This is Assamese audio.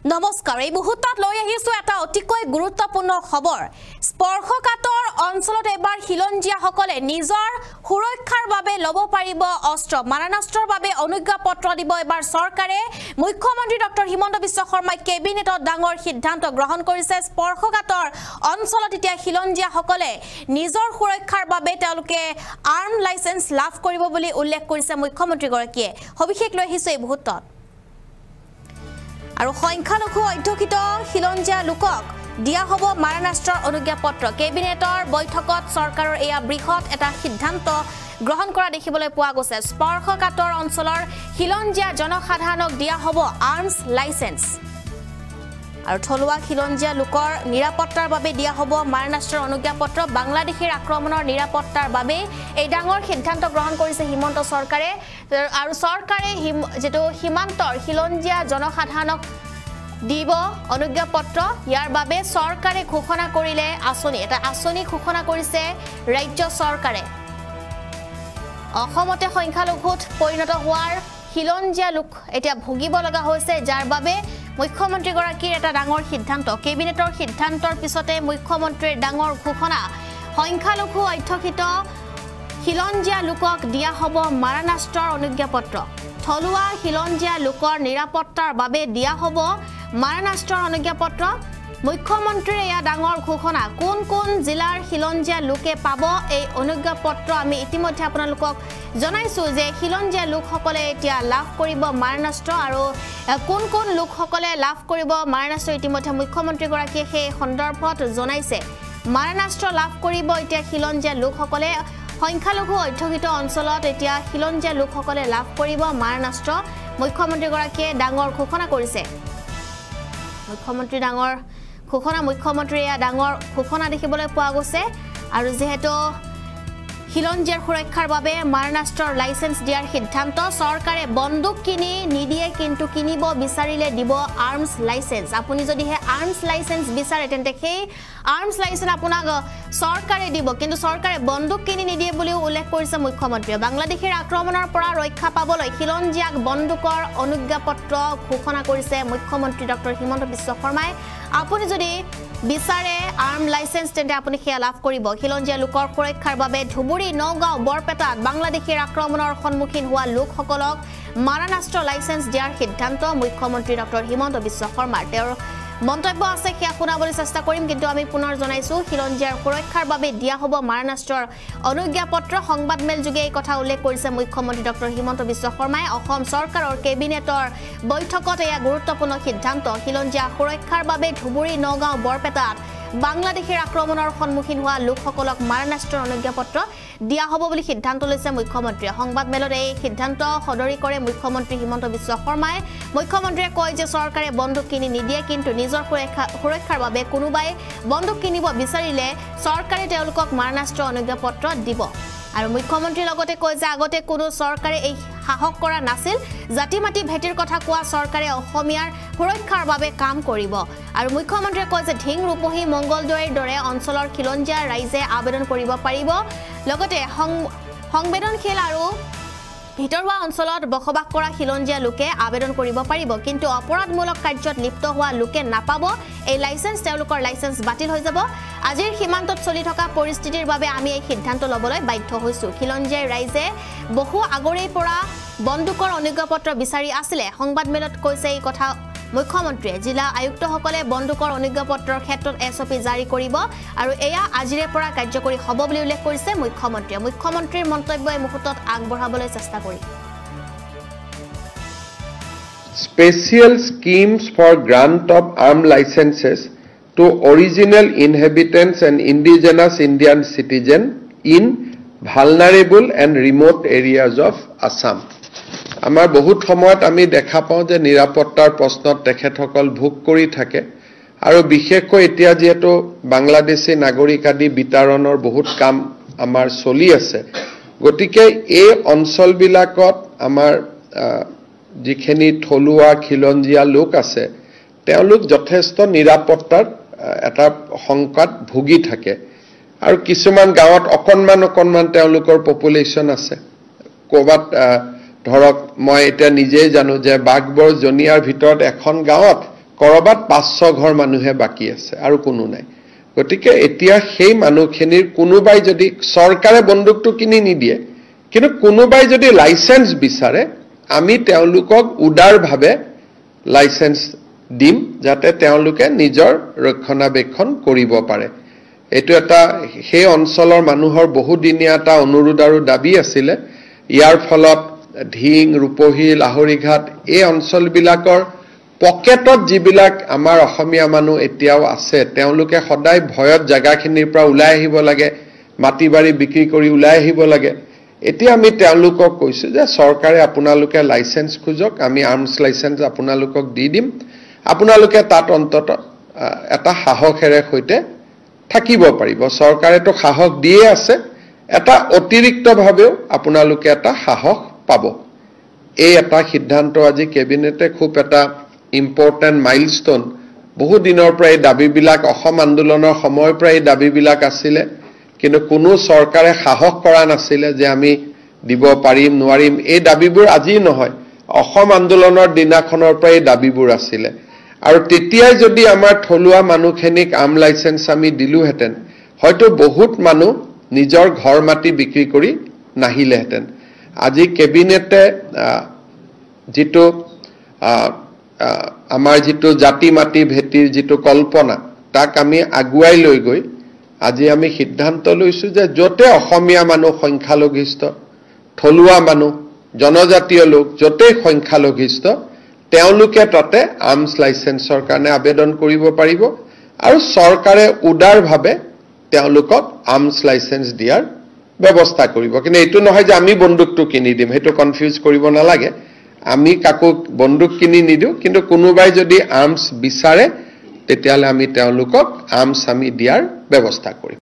নমস্কাৰ এই মুহূৰ্তত লৈ আহিছো এটা অতিকৈ গুৰুত্বপূৰ্ণ খবৰ স্পৰ্শকাতৰ অঞ্চলত এবাৰ খিলঞ্জীয়াসকলে নিজৰ সুৰক্ষাৰ বাবে লব পাৰিব অস্ত্ৰ মাৰণাস্ত্ৰৰ বাবে অনুজ্ঞাপত্ৰ দিব এবাৰ চৰকাৰে মুখ্যমন্ত্ৰী ডক্টৰ হিমন্ত বিশ্ব শৰ্মাই কেবিনেটত ডাঙৰ সিদ্ধান্ত গ্ৰহণ কৰিছে স্পৰ্শকাতৰ অঞ্চলত এতিয়া খিলঞ্জীয়াসকলে নিজৰ সুৰক্ষাৰ বাবে তেওঁলোকে আৰ্ম লাইসেন্স লাভ কৰিব বুলি উল্লেখ কৰিছে মুখ্যমন্ত্ৰী গৰাকীয়ে সবিশেষ লৈ আহিছো এই মুহূৰ্তত আৰু সংখ্যালঘু অধ্যক্ষিত খিলঞ্জীয়া লোকক দিয়া হ'ব মাৰণাস্ত্ৰৰ অনুজ্ঞাপত্ৰ কেবিনেটৰ বৈঠকত চৰকাৰৰ এয়া বৃহৎ এটা সিদ্ধান্ত গ্ৰহণ কৰা দেখিবলৈ পোৱা গৈছে স্পৰ্শকাতৰ অঞ্চলৰ খিলঞ্জীয়া জনসাধাৰণক দিয়া হ'ব আৰ্মছ লাইসেন্স আৰু থলুৱা খিলঞ্জীয়া লোকৰ নিৰাপত্তাৰ বাবে দিয়া হ'ব মাৰণাস্ত্ৰৰ অনুজ্ঞাপত্ৰ বাংলাদেশীৰ আক্ৰমণৰ নিৰাপত্তাৰ বাবে এই ডাঙৰ সিদ্ধান্ত গ্ৰহণ কৰিছে হিমন্ত চৰকাৰে আৰু চৰকাৰে যেটো সীমান্তৰ খিলঞ্জীয়া জনসাধাৰণক দিব অনুজ্ঞাপত্ৰ ইয়াৰ বাবে চৰকাৰে ঘোষণা কৰিলে এটা আঁচনি ঘোষণা কৰিছে ৰাজ্য চৰকাৰে অসমতে সংখ্যালঘুত পৰিণত হোৱাৰ খিলঞ্জীয়া লোক এতিয়া ভুগিব লগা হৈছে যাৰ বাবে মুখ্যমন্ত্ৰী গৰাকীৰ এটা ডাঙৰ সিদ্ধান্ত কেবিনেটৰ সিদ্ধান্তৰ পিছতে মুখ্যমন্ত্ৰীৰ ডাঙৰ ঘোষণা সংখ্যালঘু অধ্যক্ষিত খিলঞ্জীয়া লোকক দিয়া হ'ব মাৰণাস্ত্ৰৰ অনুজ্ঞাপত্ৰ থলুৱা খিলঞ্জীয়া লোকৰ নিৰাপত্তাৰ বাবে দিয়া হ'ব মাৰণাস্ত্ৰৰ অনুজ্ঞাপত্ৰ মুখ্যমন্ত্ৰীৰ এয়া ডাঙৰ ঘোষণা কোন কোন জিলাৰ খিলঞ্জীয়া লোকে পাব এই অনুজ্ঞাপত্ৰ আমি ইতিমধ্যে আপোনালোকক জনাইছো যে খিলঞ্জীয়া লোকসকলে এতিয়া লাভ কৰিব মাৰণাস্ত্ৰ আৰু কোন কোন লোকসকলে লাভ কৰিব মাৰণাস্ত্ৰ ইতিমধ্যে মুখ্যমন্ত্ৰী গৰাকীয়ে সেই সন্দৰ্ভত জনাইছে মাৰণাস্ত্ৰ লাভ কৰিব এতিয়া খিলঞ্জীয়া লোকসকলে সংখ্যালঘু অধ্যক্ষিত অঞ্চলত এতিয়া খিলঞ্জীয়া লোকসকলে লাভ কৰিব মাৰণাস্ত্ৰ মুখ্যমন্ত্ৰী গৰাকীয়ে ডাঙৰ ঘোষণা কৰিছে মুখ্যমন্ত্ৰীৰ ডাঙৰ ঘোষণা দেখিবলৈ পোৱা গৈছে আৰু যেহেতু খিলঞ্জীয়াৰ সুৰক্ষাৰ বাবে মাৰণাস্ত্ৰৰ লাইসেন্স দিয়াৰ সিদ্ধান্ত চৰকাৰে বন্দুক কিনি নিদিয়ে কিন্তু কিনিব বিচাৰিলে দিব আৰ্মছ লাইসেন্স আপুনি যদি হে আৰ্মছ লাইসেন্স বিচাৰে তেন্তে সেই আৰ্মছ লাইসেন্স আপোনাক চৰকাৰে দিব কিন্তু চৰকাৰে বন্দুক কিনি নিদিয়ে বুলিও উল্লেখ কৰিছে মুখ্যমন্ত্ৰীয়ে বাংলাদেশীৰ আক্ৰমণৰ পৰা ৰক্ষা পাবলৈ খিলঞ্জীয়াক বন্দুকৰ অনুজ্ঞাপত্ৰ ঘোষণা কৰিছে মুখ্যমন্ত্ৰী ডক্টৰ হিমন্ত বিশ্ব শৰ্মাই আপুনি যদি বিচাৰে আৰ্ম লাইসেন্স তেন্তে আপুনি সেয়া লাভ কৰিব খিলঞ্জীয়া লোকৰ সুৰক্ষাৰ বাবে ধুবুৰী নগাঁও বৰপেটাত বাংলাদেশীৰ আক্ৰমণৰ সন্মুখীন হোৱা লোকসকলক মাৰণাস্ত্ৰ লাইসেন্স দিয়াৰ সিদ্ধান্ত মুখ্যমন্ত্ৰী ডক্টৰ হিমন্ত বিশ্ব শৰ্মাৰ তেওঁৰ মন্তব্য আছে সেয়া শুনাবলৈ চেষ্টা কৰিম কিন্তু আমি পুনৰ জনাইছো খিলঞ্জীয়াৰ সুৰক্ষাৰ বাবে দিয়া হ'ব মাৰণাস্ত্ৰৰ অনুজ্ঞাপত্ৰ সংবাদমেল যোগে এই কথা উল্লেখ কৰিছে মুখ্যমন্ত্ৰী ডক্টৰ হিমন্ত বিশ্ব শৰ্মাই অসম চৰকাৰৰ কেবিনেটৰ বৈঠকত এয়া গুৰুত্বপূৰ্ণ সিদ্ধান্ত খিলঞ্জীয়া সুৰক্ষাৰ বাবে ধুবুৰী নগাঁও বৰপেটাত বাংলাদেশীৰ আক্ৰমণৰ সন্মুখীন হোৱা লোকসকলক মাৰণাস্ত্ৰৰ অনুজ্ঞাপত্ৰ দিয়া হ'ব বুলি সিদ্ধান্ত লৈছে মুখ্যমন্ত্ৰীয়ে সংবাদমেলত এই সিদ্ধান্ত সদৰি কৰে মুখ্যমন্ত্ৰী হিমন্ত বিশ্ব শৰ্মাই মুখ্যমন্ত্ৰীয়ে কয় যে চৰকাৰে বন্দুক কিনি নিদিয়ে কিন্তু নিজৰ সুৰক্ষাৰ বাবে কোনোবাই বন্দুক কিনিব বিচাৰিলে চৰকাৰে তেওঁলোকক মাৰণাস্ত্ৰ অনুজ্ঞাপত্ৰ দিব আৰু মুখ্যমন্ত্ৰীৰ লগতে কয় যে আগতে কোনো চৰকাৰে এই সাহস কৰা নাছিল জাতি মাটি ভেটিৰ কথা কোৱা চৰকাৰে অসমীয়াৰ সুৰক্ষাৰ বাবে কাম কৰিব আৰু মুখ্যমন্ত্ৰীয়ে কয় যে ঢিং ৰূপহী মংগলদৈৰ দৰে অঞ্চলৰ খিলঞ্জীয়া ৰাইজে আবেদন কৰিব পাৰিব লগতে সংবেদনশীল আৰু ভিতৰুৱা অঞ্চলত বসবাস কৰা খিলঞ্জীয়া লোকে আবেদন কৰিব পাৰিব কিন্তু অপৰাধমূলক কাৰ্যত লিপ্ত হোৱা লোকে নাপাব এই লাইসেন্স তেওঁলোকৰ লাইসেন্স বাতিল হৈ যাব আজিৰ সীমান্তত চলি থকা পৰিস্থিতিৰ বাবে আমি এই সিদ্ধান্ত লবলৈ বাধ্য হৈছো খিলঞ্জীয়া ৰাইজে বহু আগৰেই পৰা বন্দুকৰ অনুজ্ঞাপত্ৰ বিচাৰি আছিল সংবাদমেলত কৈছে এই কথা মুখ্যমন্ত্ৰীয়ে জিলা আয়ুক্তসকলে বন্দুকৰ অনুজ্ঞাপত্ৰৰ ক্ষেত্ৰত এছঅপি জাৰি কৰিব আৰু এয়া আজিৰে পৰা কাৰ্যকৰী হ'ব বুলি উল্লেখ কৰিছে মুখ্যমন্ত্ৰীৰ মন্তব্য এই মুহূৰ্তত আগবঢ়াবলৈ চেষ্টা কৰি Special schemes for grant of armed licenses to original inhabitants and indigenous Indian citizens in vulnerable and remote areas of Assam. আমাৰ বহুত সময়ত আমি দেখা পাওঁ যে নিৰাপত্তাৰ প্ৰশ্নত তেখেতসকল ভোগ কৰি থাকে আৰু বিশেষকৈ এতিয়া যেহেতু বাংলাদেশী নাগৰিক আদি বিতৰণৰ বহুত কাম আমাৰ চলি আছে গতিকে এই অঞ্চলবিলাকত আমাৰ যিখিনি থলুৱা খিলঞ্জীয়া লোক আছে তেওঁলোক যথেষ্ট নিৰাপত্তাৰ এটা সংকট ভুগি থাকে আৰু কিছুমান গাঁৱত অকণমান তেওঁলোকৰ পপুলেশ্যন আছে কোবাত ধৰক মই এটা নিজে জানো যে বাগবৰ জনিয়াৰ ভিতৰত এখন গাঁৱত কৰবাত 500 ঘৰ মানুহে বাকি আছে আৰু কোনো নাই গতিকে এতিয়া সেই মানুহখিনিৰ কোনোবাই যদি চৰকাৰে বন্দুকটো কিনি নিদিয়ে কিন্তু কোনোবাই যদি লাইসেন্স বিচাৰে আমি তেওঁলোকক উদাৰভাৱে লাইসেন্স দিম যাতে তেওঁলোকে নিজৰ ৰক্ষণাবেক্ষণ কৰিব পাৰে এটো এটা সেই অঞ্চলৰ মানুহৰ বহুদিনীয়া এটা অনুৰোধ আৰু দাবী আছিল ইয়াৰ ফলত ঢিং ৰূপহী লাহৰিঘাট এই অঞ্চলবিলাকৰ পকেটত যিবিলাক আমাৰ অসমীয়া মানুহ এতিয়াও আছে তেওঁলোকে সদায় ভয়ত জাগাখিনিৰ পৰা ওলাই আহিব লাগে মাটিবাৰী বিক্ৰী কৰি ওলাই আহিব লাগে এতিয়া আমি তেওঁলোকক কৈছো যে চৰকাৰে আপোনালোকে লাইসেন্স খুজক আমি আৰ্মছ লাইসেন্স আপোনালোকক দি দিম আপোনালোকে তাত অন্তত এটা সাহসেৰে হৈতে থাকিব পাৰিব চৰকাৰেটো সাহস দিয়ে আছে এটা অতিৰিক্তভাৱেও আপোনালোকে এটা সাহস পাব এই এটা সিদ্ধান্ত আজি কেবিনেটে খুব এটা ইম্পৰ্টেন্ট মাইলস্টোন বহু দিনৰ পৰা এই দাবীবিলাক অসম আন্দোলনৰ সময়ৰ পৰা এই দাবীবিলাক আছিল কিন্তু কোনো চৰকাৰে সাহস কৰা নাছিল যে আমি দিব পাৰিম নোৱাৰিম এই দাবীবোৰ আজি নহয় অসম আন্দোলনৰ দিনাখনৰ পৰা এই দাবীবোৰ আছিল আৰু তেতিয়াই যদি আমাৰ থলুৱা মানুহখিনিক আৰ্ম লাইসেন্স আমি দিলুহেতেন হয়তো বহুত মানুহ নিজৰ ঘৰ মাটি বিক্ৰী কৰি নাহিলেহেতেন আজি কেবিনেটে যেটো আমাৰ যেটো জাতি মাটি ভেটিৰ যেটো কল্পনা তাক আমি আগুৱাই লৈ গৈ আজি আমি সিদ্ধান্ত লৈছো যে যতে অসমীয়া মানুহ সংখ্যালঘিষ্ঠ থলুৱা মানুহ জনজাতীয় লোক যতে সংখ্যালঘিষ্ঠ তেওঁলোকে তাতে আৰ্মছ লাইসেন্সৰ কাৰণে আবেদন কৰিব পাৰিব আৰু চৰকাৰে উদাৰভাৱে তেওঁলোকক আৰ্মছ লাইসেন্স দিয়াৰ ব্যৱস্থা কৰিব কিন্তু এটো নহয় যে আমি বন্দুকটো কিনি দিম হেতু কনফিউজ কৰিব নালাগে আমি কাকো বন্দুক কিনি নিদিও কিন্তু কোনোবাই যদি আৰ্মছ বিচাৰে তেতিয়ালে আমি তেওঁলোকক আৰ্মছ আমি দিয়াৰ ব্যৱস্থা কৰিম